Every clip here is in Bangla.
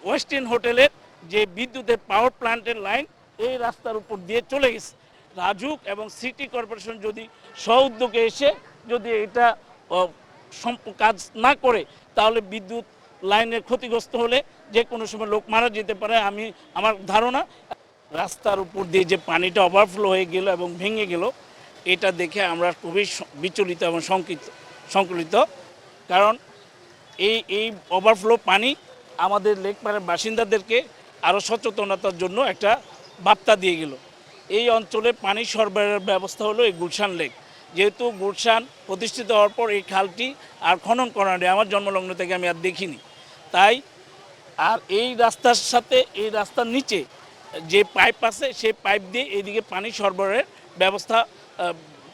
ওয়েস্টিন হোটেলের যে বিদ্যুতের পাওয়ার প্ল্যান্টের লাইন এই রাস্তার উপর দিয়ে চলে গেছে। রাজুক এবং সিটি কর্পোরেশন যদি স্ব-উদ্যোগে এসে যদি এটা কাজ না করে, তাহলে বিদ্যুৎ লাইনের ক্ষতিগ্রস্ত হলে যে কোনো সময় লোক মারা যেতে পারে আমার ধারণা। রাস্তার উপর দিয়ে যে পানিটা ওভারফ্লো হয়ে গেল এবং ভেঙে গেল, এটা দেখে আমরা খুবই বিচলিত এবং সংকলিত। কারণ এই ওভারফ্লো পানি আমাদের লেকপাড়ের বাসিন্দাদেরকে আরও সচেতনতার জন্য একটা বার্তা দিয়ে গেল। এই অঞ্চলে পানি সরবরাহের ব্যবস্থা হলো এই গুলশান লেক। যেহেতু গুলশান প্রতিষ্ঠিত হওয়ার পর এই খালটি আর খনন করা নেই, আমার জন্মলগ্ন থেকে আমি আর দেখিনি। তাই আর এই রাস্তার সাথে এই রাস্তার নিচে যে পাইপ আছে সেই পাইপ দিয়ে এইদিকে পানি সরবরাহের ব্যবস্থা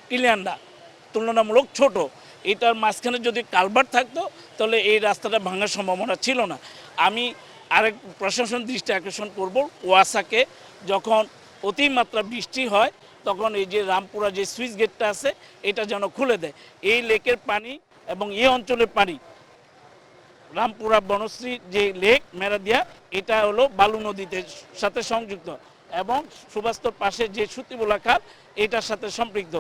ক্লিয়ার না, তুলনামূলক ছোট। এটার মাঝখানে যদি কালভার্ট থাকতো তাহলে এই রাস্তাটা ভাঙার সম্ভাবনা ছিল না। আমি আরেক প্রশাসন দৃষ্টি আকর্ষণ করব, ওয়াসাকে যখন অতিমাত্রা বৃষ্টি হয় তখন এই যে রামপুরা যে সুইচ গেটটা আছে এটা যেন খুলে দেয়। এই লেকের পানি এবং এই অঞ্চলের পানি, রামপুরা বনশ্রী যে লেক মেরাদিয়া, এটা হলো বালু নদীতে সাথে সংযুক্ত এবং সুবাস্তর পাশে যে সুতিবোলা খাল এটার সাথে সম্পৃক্ত।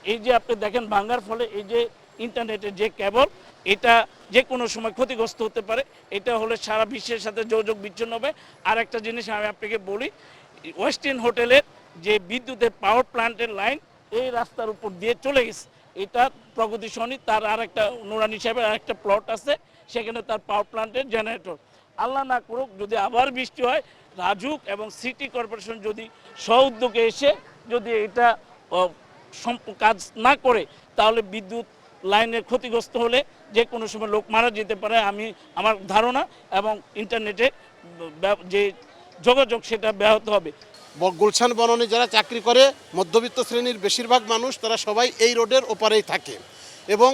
এই যে আপনি দেখেন ভাঙার ফলে এই যে ইন্টারনেটের যে কেবল, এটা যে কোনো সময় ক্ষতিগ্রস্ত হতে পারে। এটা হলে সারা বিশ্বের সাথে যোগাযোগ বিচ্ছিন্ন হবে। আর একটা জিনিস আমি আপনাকে বলি, ওয়েস্টিন হোটেলের যে বিদ্যুতের পাওয়ার প্ল্যান্টের লাইন এই রাস্তার উপর দিয়ে চলে গেছে। এটা প্রগতি সনি তার আরেকটা নুরানি সাহেবের আরেকটা প্লট আছে, সেখানে তার পাওয়ার প্ল্যান্টের জেনারেটর। আল্লাহ না করুক যদি আবার বৃষ্টি হয়, রাজুক এবং সিটি কর্পোরেশন যদি স্ব-উদ্যোগে এসে যদি এটা কাজ না করে, তাহলে বিদ্যুৎ লাইনের ক্ষতিগ্রস্ত হলে যে কোনো সময় লোক মারা যেতে পারে আমার ধারণা, এবং ইন্টারনেটে যে যোগাযোগ সেটা ব্যাহত হবে। গুলশান বনানী যারা চাকরি করে মধ্যবিত্ত শ্রেণীর বেশিরভাগ মানুষ তারা সবাই এই রোডের ওপারেই থাকে এবং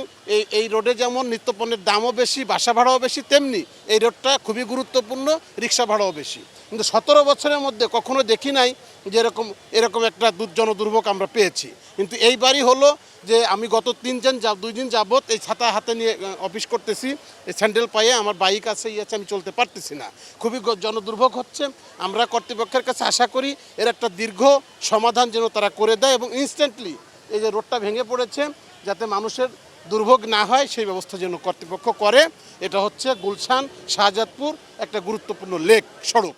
এই রোডে যেমন নিত্যপণ্যের দামও বেশি, বাসা ভাড়াও বেশি, তেমনি এই রোডটা খুবই গুরুত্বপূর্ণ, রিক্সা ভাড়াও বেশি। কিন্তু 17 বছরের মধ্যে কখনো দেখি নাই যে এরকম একটা জনদুর্ভোগ আমরা পেয়েছি। কিন্তু এইবারই হলো যে আমি গত 2 দিন যাবত এই ছাতা হাতে নিয়ে অফিস করতেছি, এই স্যান্ডেল পায়ে, আমার বাইক আছে আমি চলতে পারতেছি না, খুবই জনদুর্ভোগ হচ্ছে। আমরা কর্তৃপক্ষের কাছে আশা করি এর একটা দীর্ঘ সমাধান যেন তারা করে দেয় এবং ইনস্ট্যান্টলি এই যে রোডটা ভেঙে পড়েছে যাতে মানুষের দুর্ভোগ না হয় সেই ব্যবস্থা যেন কর্তৃপক্ষ করে। এটা হচ্ছে গুলশান শাহজাদপুর একটা গুরুত্বপূর্ণ লেক সড়ক।